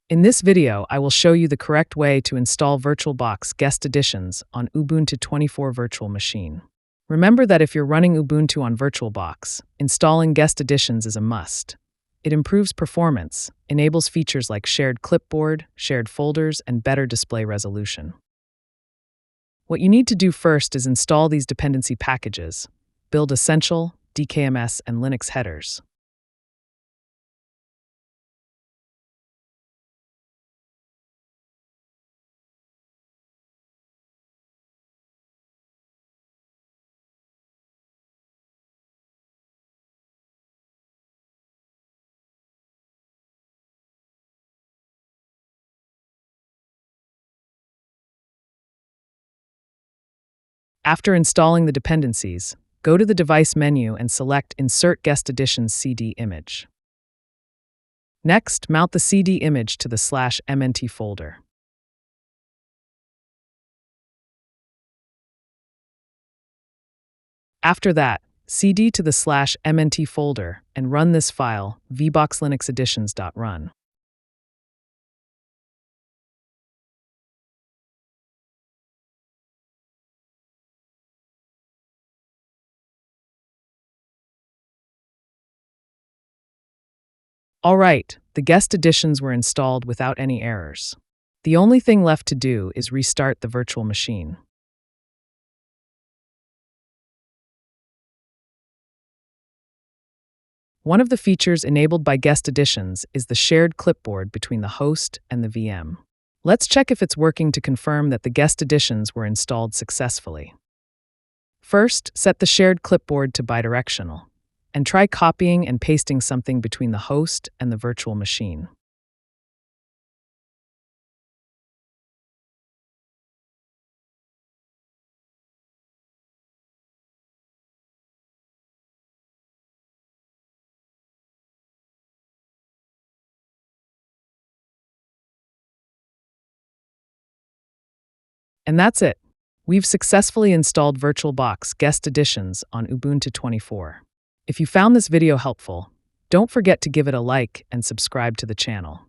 In this video, I will show you the correct way to install VirtualBox Guest Additions on Ubuntu 24 virtual machine. Remember that if you're running Ubuntu on VirtualBox, installing Guest Additions is a must. It improves performance, enables features like shared clipboard, shared folders, and better display resolution. What you need to do first is install these dependency packages, build essential, dkms, and Linux headers. After installing the dependencies, go to the device menu and select Insert Guest Additions CD image. Next, mount the CD image to the /mnt folder. After that, cd to the /mnt folder and run this file, vboxlinuxadditions.run. All right, the guest additions were installed without any errors. The only thing left to do is restart the virtual machine. One of the features enabled by guest additions is the shared clipboard between the host and the VM. Let's check if it's working to confirm that the guest additions were installed successfully. First, set the shared clipboard to bidirectional, and try copying and pasting something between the host and the virtual machine. And that's it. We've successfully installed VirtualBox Guest Additions on Ubuntu 24. If you found this video helpful, don't forget to give it a like and subscribe to the channel.